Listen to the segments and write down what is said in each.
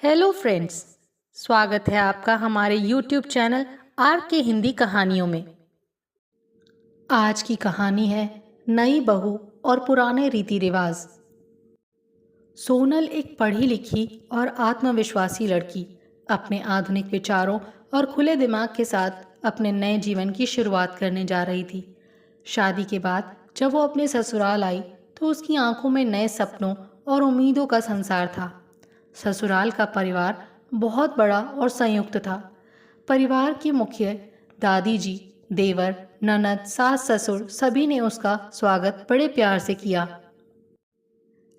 Hello friends, स्वागत है आपका हमारे यूट्यूब चैनल आर के हिंदी कहानियों में। आज की कहानी है नई बहू और पुराने रीति रिवाज। सोनल एक पढ़ी लिखी और आत्मविश्वासी लड़की अपने आधुनिक विचारों और खुले दिमाग के साथ अपने नए जीवन की शुरुआत करने जा रही थी। शादी के बाद जब वो अपने ससुराल आई तो उसकी आंखों में नए सपनों और उम्मीदों का संसार था। ससुराल का परिवार बहुत बड़ा और संयुक्त था। परिवार की मुख्य दादी जी, देवर, ननद, सास ससुर सभी ने उसका स्वागत बड़े प्यार से किया।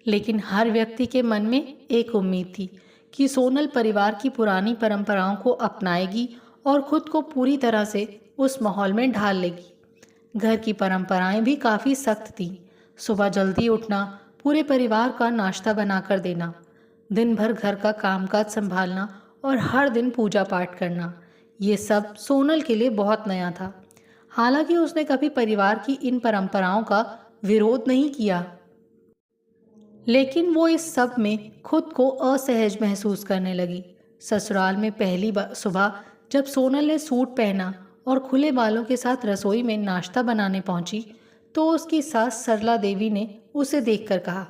लेकिन हर व्यक्ति के मन में एक उम्मीद थी कि सोनल परिवार की पुरानी परंपराओं को अपनाएगी और खुद को पूरी तरह से उस माहौल में ढाल लेगी। घर की परंपराएं भी काफ़ी सख्त थीं। सुबह जल्दी उठना, पूरे परिवार का नाश्ता बनाकर देना, दिन भर घर का कामकाज संभालना और हर दिन पूजा पाठ करना, ये सब सोनल के लिए बहुत नया था। हालांकि उसने कभी परिवार की इन परंपराओं का विरोध नहीं किया, लेकिन वो इस सब में खुद को असहज महसूस करने लगी। ससुराल में पहली सुबह जब सोनल ने सूट पहना और खुले बालों के साथ रसोई में नाश्ता बनाने पहुंची तो उसकी सास सरला देवी ने उसे देखकर कहा,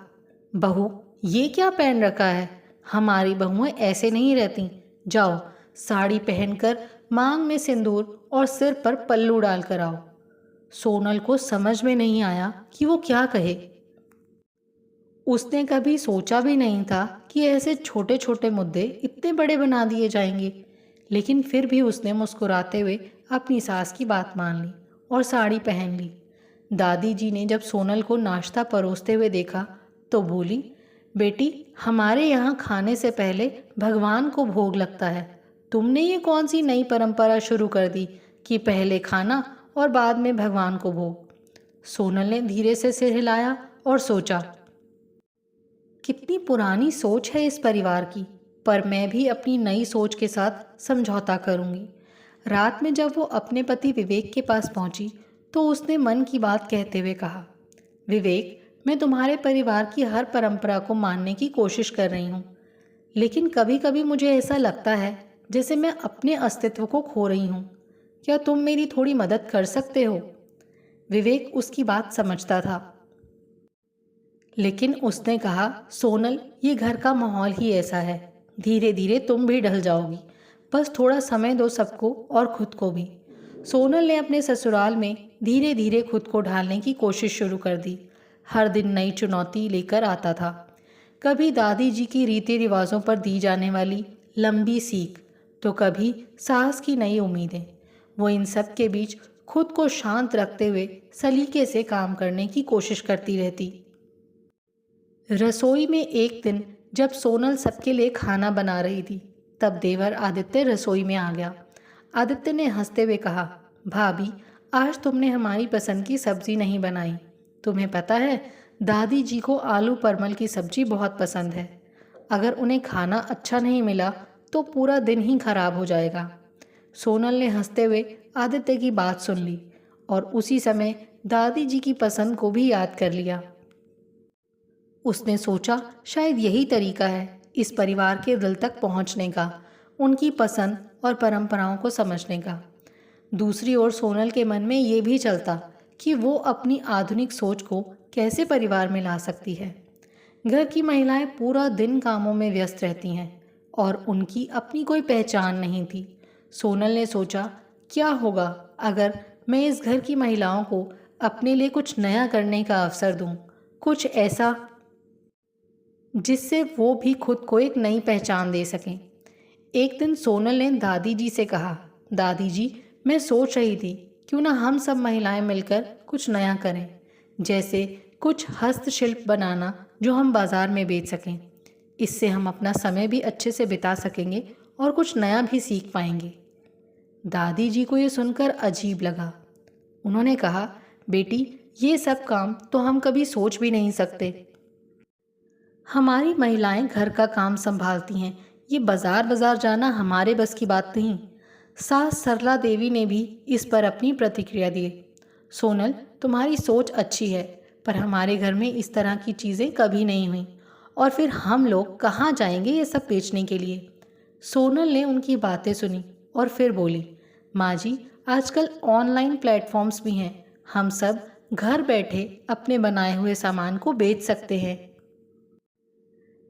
बहू, ये क्या पहन रखा है? हमारी बहुएं ऐसे नहीं रहती। जाओ, साड़ी पहनकर मांग में सिंदूर और सिर पर पल्लू डालकर आओ। सोनल को समझ में नहीं आया कि वो क्या कहे। उसने कभी सोचा भी नहीं था कि ऐसे छोटे छोटे मुद्दे इतने बड़े बना दिए जाएंगे, लेकिन फिर भी उसने मुस्कुराते हुए अपनी सास की बात मान ली और साड़ी पहन ली। दादी जी ने जब सोनल को नाश्ता परोसते हुए देखा तो बोली, बेटी, हमारे यहाँ खाने से पहले भगवान को भोग लगता है। तुमने ये कौन सी नई परंपरा शुरू कर दी कि पहले खाना और बाद में भगवान को भोग? सोनल ने धीरे से सिर हिलाया और सोचा, कितनी पुरानी सोच है इस परिवार की, पर मैं भी अपनी नई सोच के साथ समझौता करूंगी। रात में जब वो अपने पति विवेक के पास पहुंची तो उसने मन की बात कहते हुए कहा, विवेक, मैं तुम्हारे परिवार की हर परंपरा को मानने की कोशिश कर रही हूँ, लेकिन कभी कभी मुझे ऐसा लगता है जैसे मैं अपने अस्तित्व को खो रही हूँ। क्या तुम मेरी थोड़ी मदद कर सकते हो? विवेक उसकी बात समझता था, लेकिन उसने कहा, सोनल, ये घर का माहौल ही ऐसा है, धीरे धीरे तुम भी ढल जाओगी। बस थोड़ा समय दो सबको और खुद को भी। सोनल ने अपने ससुराल में धीरे धीरे खुद को ढालने की कोशिश शुरू कर दी। हर दिन नई चुनौती लेकर आता था। कभी दादी जी की रीति रिवाजों पर दी जाने वाली लंबी सीख, तो कभी साहस की नई उम्मीदें। वो इन सब के बीच खुद को शांत रखते हुए सलीके से काम करने की कोशिश करती रहती। रसोई में एक दिन जब सोनल सबके लिए खाना बना रही थी तब देवर आदित्य रसोई में आ गया। आदित्य ने हंसते हुए कहा, भाभी, आज तुमने हमारी पसंद की सब्जी नहीं बनाई। तुम्हें पता है, दादी जी को आलू परमल की सब्जी बहुत पसंद है। अगर उन्हें खाना अच्छा नहीं मिला तो पूरा दिन ही खराब हो जाएगा। सोनल ने हंसते हुए आदित्य की बात सुन ली और उसी समय दादी जी की पसंद को भी याद कर लिया। उसने सोचा, शायद यही तरीका है इस परिवार के दिल तक पहुंचने का, उनकी पसंद और परंपराओं को समझने का। दूसरी ओर सोनल के मन में ये भी चलता कि वो अपनी आधुनिक सोच को कैसे परिवार में ला सकती है। घर की महिलाएं पूरा दिन कामों में व्यस्त रहती हैं और उनकी अपनी कोई पहचान नहीं थी। सोनल ने सोचा, क्या होगा अगर मैं इस घर की महिलाओं को अपने लिए कुछ नया करने का अवसर दूं, कुछ ऐसा जिससे वो भी खुद को एक नई पहचान दे सकें। एक दिन सोनल ने दादी जी से कहा, दादी जी, मैं सोच रही थी क्यों ना हम सब महिलाएं मिलकर कुछ नया करें, जैसे कुछ हस्तशिल्प बनाना जो हम बाजार में बेच सकें। इससे हम अपना समय भी अच्छे से बिता सकेंगे और कुछ नया भी सीख पाएंगे। दादी जी को ये सुनकर अजीब लगा। उन्होंने कहा, बेटी, ये सब काम तो हम कभी सोच भी नहीं सकते। हमारी महिलाएं घर का काम संभालती हैं, ये बाजार बाजार जाना हमारे बस की बात नहीं। सास सरला देवी ने भी इस पर अपनी प्रतिक्रिया दी। सोनल, तुम्हारी सोच अच्छी है, पर हमारे घर में इस तरह की चीज़ें कभी नहीं हुई और फिर हम लोग कहाँ जाएंगे ये सब बेचने के लिए। सोनल ने उनकी बातें सुनी और फिर बोली, माँ जी, आजकल ऑनलाइन प्लेटफॉर्म्स भी हैं, हम सब घर बैठे अपने बनाए हुए सामान को बेच सकते हैं।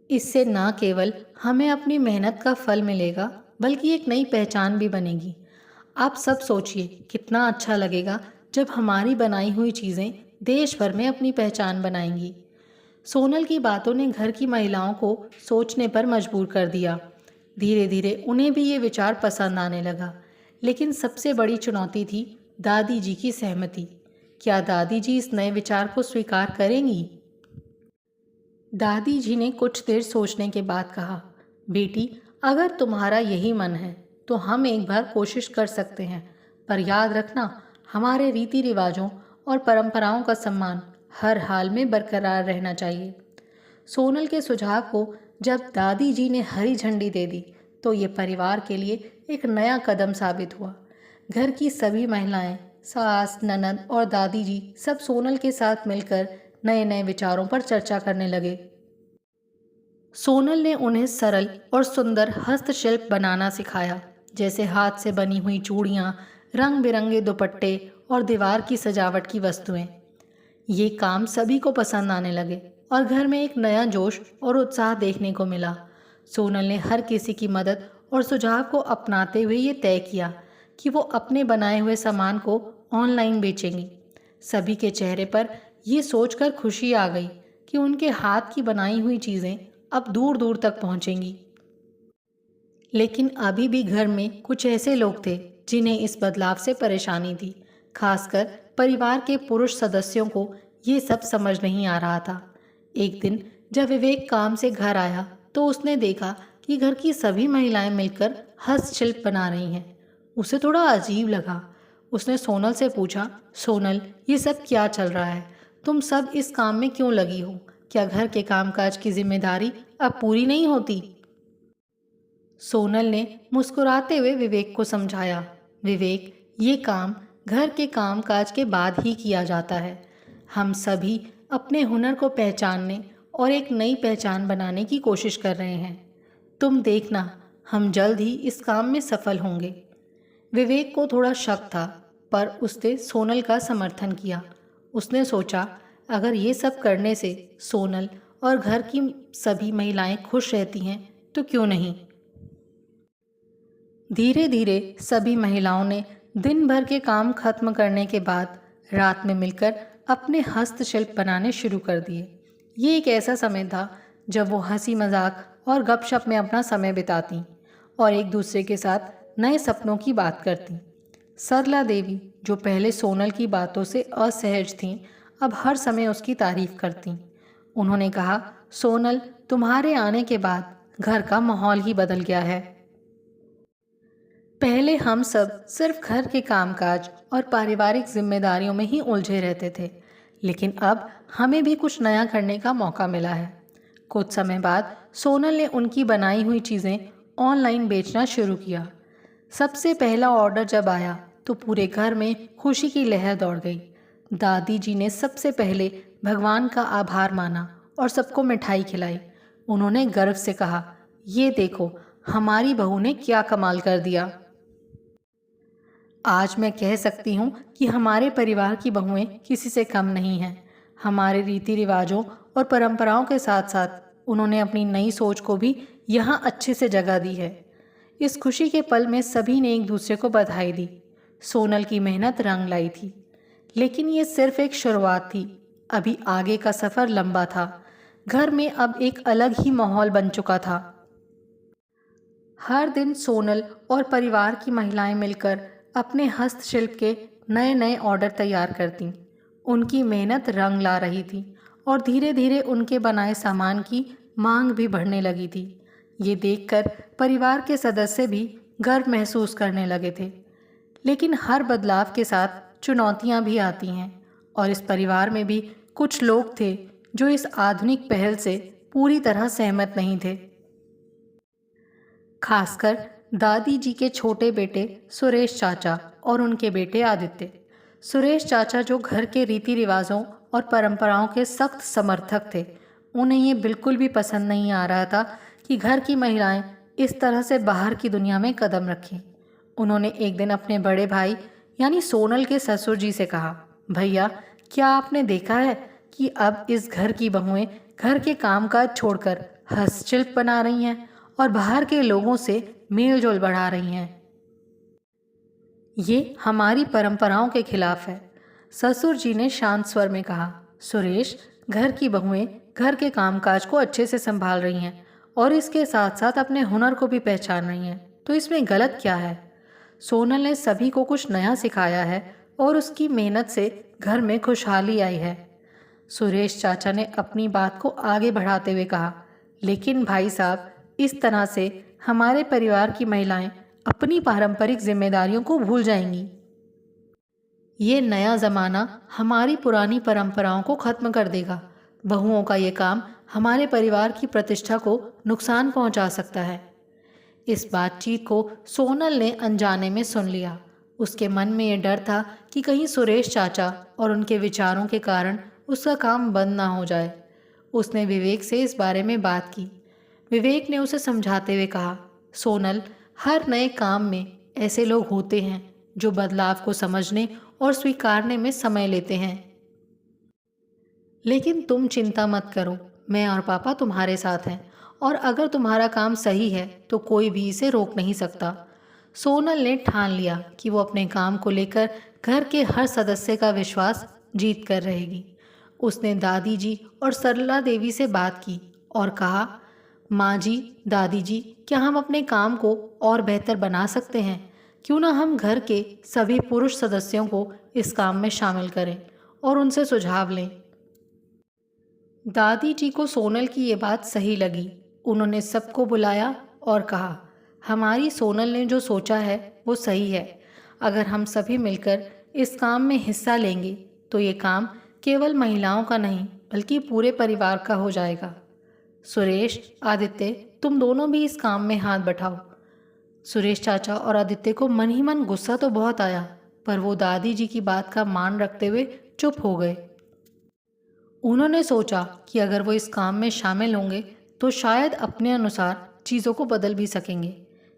इससे न केवल हमें अपनी मेहनत का फल मिलेगा बल्कि एक नई पहचान भी बनेगी। आप सब सोचिए कितना अच्छा लगेगा जब हमारी बनाई हुई चीज़ें देश भर में अपनी पहचान बनाएंगी। सोनल की बातों ने घर की महिलाओं को सोचने पर मजबूर कर दिया। धीरे धीरे उन्हें भी ये विचार पसंद आने लगा। लेकिन सबसे बड़ी चुनौती थी दादी जी की सहमति। क्या दादी जी इस नए विचार को स्वीकार करेंगी? दादी जी ने कुछ देर सोचने के बाद कहा, बेटी, अगर तुम्हारा यही मन है तो हम एक बार कोशिश कर सकते हैं, पर याद रखना, हमारे रीति रिवाजों और परंपराओं का सम्मान हर हाल में बरकरार रहना चाहिए। सोनल के सुझाव को जब दादी जी ने हरी झंडी दे दी तो ये परिवार के लिए एक नया कदम साबित हुआ। घर की सभी महिलाएं, सास, ननद और दादी जी सब सोनल के साथ मिलकर नए नए विचारों पर चर्चा करने लगे। सोनल ने उन्हें सरल और सुंदर हस्तशिल्प बनाना सिखाया, जैसे हाथ से बनी हुई चूड़ियाँ, रंग बिरंगे दुपट्टे और दीवार की सजावट की वस्तुएं। ये काम सभी को पसंद आने लगे और घर में एक नया जोश और उत्साह देखने को मिला। सोनल ने हर किसी की मदद और सुझाव को अपनाते हुए ये तय किया कि वो अपने बनाए हुए सामान को ऑनलाइन बेचेंगी। सभी के चेहरे पर ये सोचकर खुशी आ गई कि उनके हाथ की बनाई हुई चीज़ें अब दूर दूर तक पहुंचेंगी। लेकिन अभी भी घर में कुछ ऐसे लोग थे जिन्हें इस बदलाव से परेशानी थी। खासकर परिवार के पुरुष सदस्यों को ये सब समझ नहीं आ रहा था। एक दिन जब विवेक काम से घर आया तो उसने देखा कि घर की सभी महिलाएं मिलकर हस्तशिल्प बना रही हैं। उसे थोड़ा अजीब लगा। उसने सोनल से पूछा, सोनल, ये सब क्या चल रहा है? तुम सब इस काम में क्यों लगी हो? क्या घर के कामकाज की जिम्मेदारी अब पूरी नहीं होती? सोनल ने मुस्कुराते हुए विवेक को समझाया, विवेक, ये काम घर के कामकाज के बाद ही किया जाता है। हम सभी अपने हुनर को पहचानने और एक नई पहचान बनाने की कोशिश कर रहे हैं। तुम देखना, हम जल्द ही इस काम में सफल होंगे। विवेक को थोड़ा शक था, पर उसने सोनल का समर्थन किया। उसने सोचा, अगर ये सब करने से सोनल और घर की सभी महिलाएं खुश रहती हैं तो क्यों नहीं। धीरे धीरे सभी महिलाओं ने दिन भर के काम खत्म करने के बाद रात में मिलकर अपने हस्तशिल्प बनाने शुरू कर दिए। ये एक ऐसा समय था जब वो हंसी मजाक और गपशप में अपना समय बिताती और एक दूसरे के साथ नए सपनों की बात करती। सरला देवी, जो पहले सोनल की बातों से असहज थीं, अब हर समय उसकी तारीफ करती। उन्होंने कहा, सोनल, तुम्हारे आने के बाद घर का माहौल ही बदल गया है। पहले हम सब सिर्फ घर के कामकाज और पारिवारिक जिम्मेदारियों में ही उलझे रहते थे, लेकिन अब हमें भी कुछ नया करने का मौका मिला है। कुछ समय बाद सोनल ने उनकी बनाई हुई चीज़ें ऑनलाइन बेचना शुरू किया। सबसे पहला ऑर्डर जब आया तो पूरे घर में खुशी की लहर दौड़ गई। दादी जी ने सबसे पहले भगवान का आभार माना और सबको मिठाई खिलाई। उन्होंने गर्व से कहा, ये देखो, हमारी बहू ने क्या कमाल कर दिया। आज मैं कह सकती हूँ कि हमारे परिवार की बहुएं किसी से कम नहीं हैं। हमारे रीति रिवाजों और परंपराओं के साथ साथ उन्होंने अपनी नई सोच को भी यहाँ अच्छे से जगह दी है। इस खुशी के पल में सभी ने एक दूसरे को बधाई दी। सोनल की मेहनत रंग लाई थी, लेकिन ये सिर्फ एक शुरुआत थी। अभी आगे का सफ़र लंबा था। घर में अब एक अलग ही माहौल बन चुका था। हर दिन सोनल और परिवार की महिलाएं मिलकर अपने हस्तशिल्प के नए नए ऑर्डर तैयार करतीं। उनकी मेहनत रंग ला रही थी और धीरे धीरे उनके बनाए सामान की मांग भी बढ़ने लगी थी। ये देखकर परिवार के सदस्य भी गर्व महसूस करने लगे थे। लेकिन हर बदलाव के साथ चुनौतियां भी आती हैं और इस परिवार में भी कुछ लोग थे जो इस आधुनिक पहल से पूरी तरह सहमत नहीं थे। खासकर दादी जी के छोटे बेटे सुरेश चाचा और उनके बेटे आदित्य। सुरेश चाचा, जो घर के रीति रिवाजों और परंपराओं के सख्त समर्थक थे, उन्हें ये बिल्कुल भी पसंद नहीं आ रहा था कि घर की महिलाएं इस तरह से बाहर की दुनिया में कदम रखें। उन्होंने एक दिन अपने बड़े भाई यानी सोनल के ससुर जी से कहा, भैया, क्या आपने देखा है कि अब इस घर की बहुएं घर के कामकाज छोड़कर हस्तशिल्प बना रही हैं और बाहर के लोगों से मेल जोल बढ़ा रही हैं। ये हमारी परंपराओं के खिलाफ है। ससुर जी ने शांत स्वर में कहा, सुरेश, घर की बहुएं घर के कामकाज को अच्छे से संभाल रही हैं और इसके साथ साथ अपने हुनर को भी पहचान रही हैं, तो इसमें गलत क्या है? सोनल ने सभी को कुछ नया सिखाया है और उसकी मेहनत से घर में खुशहाली आई है। सुरेश चाचा ने अपनी बात को आगे बढ़ाते हुए कहा, लेकिन भाई साहब, इस तरह से हमारे परिवार की महिलाएं अपनी पारंपरिक जिम्मेदारियों को भूल जाएंगी। ये नया ज़माना हमारी पुरानी परंपराओं को ख़त्म कर देगा। बहुओं का ये काम हमारे परिवार की प्रतिष्ठा को नुकसान पहुंचा सकता है। इस बातचीत को सोनल ने अनजाने में सुन लिया। उसके मन में ये डर था कि कहीं सुरेश चाचा और उनके विचारों के कारण उसका काम बंद ना हो जाए। उसने विवेक से इस बारे में बात की। विवेक ने उसे समझाते हुए कहा, सोनल, हर नए काम में ऐसे लोग होते हैं जो बदलाव को समझने और स्वीकारने में समय लेते हैं। लेकिन तुम चिंता मत करो, मैं और पापा तुम्हारे साथ हैं और अगर तुम्हारा काम सही है तो कोई भी इसे रोक नहीं सकता। सोनल ने ठान लिया कि वो अपने काम को लेकर घर के हर सदस्य का विश्वास जीत कर रहेगी। उसने दादी जी और सरला देवी से बात की और कहा, माँ जी, दादी जी, क्या हम अपने काम को और बेहतर बना सकते हैं? क्यों ना हम घर के सभी पुरुष सदस्यों को इस काम में शामिल करें और उनसे सुझाव लें। दादी जी को सोनल की ये बात सही लगी। उन्होंने सबको बुलाया और कहा, हमारी सोनल ने जो सोचा है वो सही है। अगर हम सभी मिलकर इस काम में हिस्सा लेंगे तो ये काम केवल महिलाओं का नहीं बल्कि पूरे परिवार का हो जाएगा। सुरेश, आदित्य, तुम दोनों भी इस काम में हाथ बटाओ। सुरेश चाचा और आदित्य को मन ही मन गुस्सा तो बहुत आया, पर वो दादी जी की बात का मान रखते हुए चुप हो गए। उन्होंने सोचा कि अगर वो इस काम में शामिल होंगे तो शायद अपने अनुसार चीज़ों को बदल भी सकेंगे।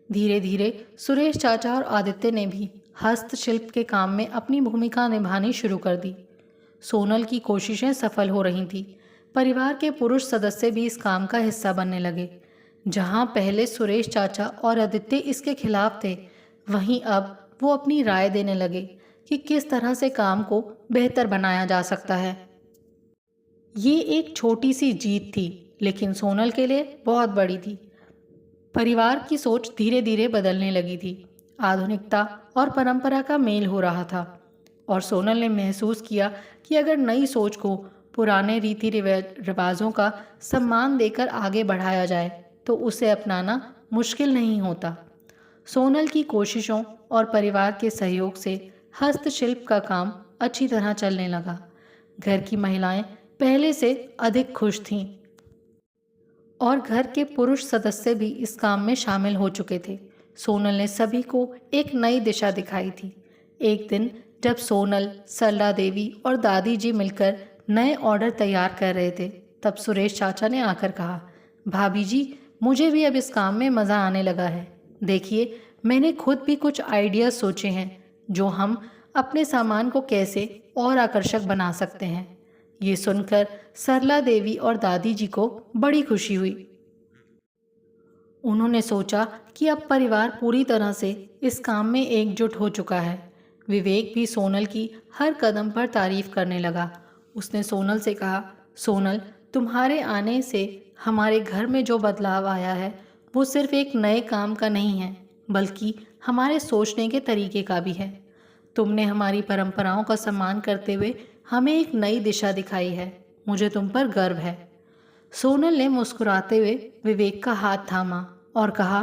धीरे धीरे सुरेश चाचा और आदित्य ने भी हस्तशिल्प के काम में अपनी भूमिका निभानी शुरू कर दी। सोनल की कोशिशें सफल हो रही थीं। परिवार के पुरुष सदस्य भी इस काम का हिस्सा बनने लगे। जहां पहले सुरेश चाचा और आदित्य इसके खिलाफ थे, वहीं अब वो अपनी राय देने लगे कि किस तरह से काम को बेहतर बनाया जा सकता है। ये एक छोटी सी जीत थी, लेकिन सोनल के लिए बहुत बड़ी थी। परिवार की सोच धीरे धीरे बदलने लगी थी। आधुनिकता और परंपरा का मेल हो रहा था और सोनल ने महसूस किया कि अगर नई सोच को पुराने रीति रिवाजों का सम्मान देकर आगे बढ़ाया जाए तो उसे अपनाना मुश्किल नहीं होता। सोनल की कोशिशों और परिवार के सहयोग से हस्तशिल्प का काम अच्छी तरह चलने लगा। घर की महिलाएं पहले से अधिक खुश थीं और घर के पुरुष सदस्य भी इस काम में शामिल हो चुके थे। सोनल ने सभी को एक नई दिशा दिखाई थी। एक दिन जब सोनल, सरला देवी और दादी जी मिलकर नए ऑर्डर तैयार कर रहे थे, तब सुरेश चाचा ने आकर कहा, भाभी जी, मुझे भी अब इस काम में मज़ा आने लगा है। देखिए, मैंने खुद भी कुछ आइडियाज़ सोचे हैं जो हम अपने सामान को कैसे और आकर्षक बना सकते हैं। ये सुनकर सरला देवी और दादी जी को बड़ी खुशी हुई। उन्होंने सोचा कि अब परिवार पूरी तरह से इस काम में एकजुट हो चुका है। विवेक भी सोनल की हर कदम पर तारीफ करने लगा। उसने सोनल से कहा, सोनल, तुम्हारे आने से हमारे घर में जो बदलाव आया है वो सिर्फ एक नए काम का नहीं है, बल्कि हमारे सोचने के तरीके का भी है। तुमने हमारी परंपराओं का सम्मान करते हुए हमें एक नई दिशा दिखाई है। मुझे तुम पर गर्व है। सोनल ने मुस्कुराते हुए विवेक का हाथ थामा और कहा,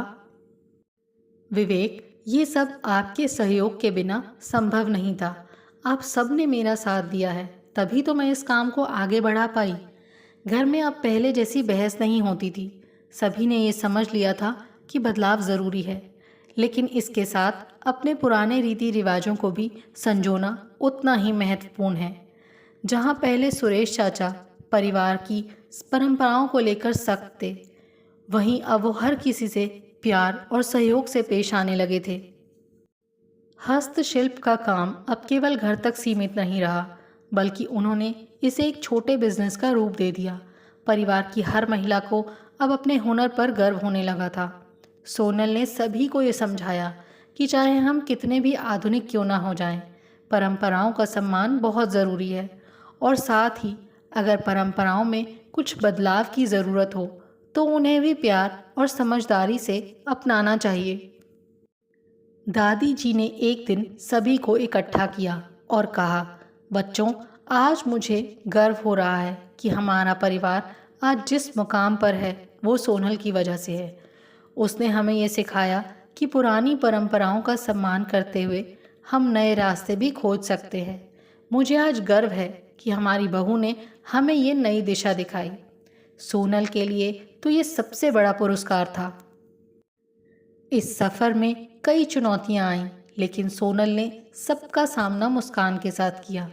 विवेक, ये सब आपके सहयोग के बिना संभव नहीं था। आप सब ने मेरा साथ दिया है, तभी तो मैं इस काम को आगे बढ़ा पाई। घर में अब पहले जैसी बहस नहीं होती थी। सभी ने ये समझ लिया था कि बदलाव ज़रूरी है, लेकिन इसके साथ अपने पुराने रीति रिवाजों को भी संजोना उतना ही महत्वपूर्ण है। जहाँ पहले सुरेश चाचा परिवार की परंपराओं को लेकर सख्त थे, वहीं अब वो हर किसी से प्यार और सहयोग से पेश आने लगे थे। हस्तशिल्प का काम अब केवल घर तक सीमित नहीं रहा, बल्कि उन्होंने इसे एक छोटे बिजनेस का रूप दे दिया। परिवार की हर महिला को अब अपने हुनर पर गर्व होने लगा था। सोनल ने सभी को ये समझाया कि चाहे हम कितने भी आधुनिक क्यों ना हो जाएं, परंपराओं का सम्मान बहुत ज़रूरी है, और साथ ही अगर परंपराओं में कुछ बदलाव की ज़रूरत हो तो उन्हें भी प्यार और समझदारी से अपनाना चाहिए। दादी जी ने एक दिन सभी को इकट्ठा किया और कहा, बच्चों, आज मुझे गर्व हो रहा है कि हमारा परिवार आज जिस मुकाम पर है वो सोनल की वजह से है। उसने हमें ये सिखाया कि पुरानी परंपराओं का सम्मान करते हुए हम नए रास्ते भी खोज सकते हैं। मुझे आज गर्व है कि हमारी बहू ने हमें ये नई दिशा दिखाई। सोनल के लिए तो ये सबसे बड़ा पुरस्कार था। इस सफ़र में कई चुनौतियां आईं, लेकिन सोनल ने सबका सामना मुस्कान के साथ किया।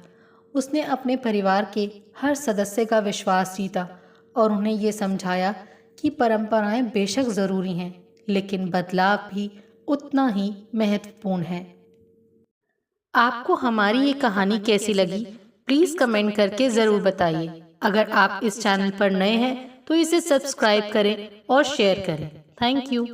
उसने अपने परिवार के हर सदस्य का विश्वास जीता और उन्हें ये समझाया कि परंपराएं बेशक ज़रूरी हैं, लेकिन बदलाव भी उतना ही महत्वपूर्ण है। आपको हमारी ये कहानी कैसी लगी? प्लीज़ कमेंट करके ज़रूर बताइए। अगर आप इस चैनल पर नए हैं तो इसे सब्सक्राइब करें और शेयर करें। Thank you.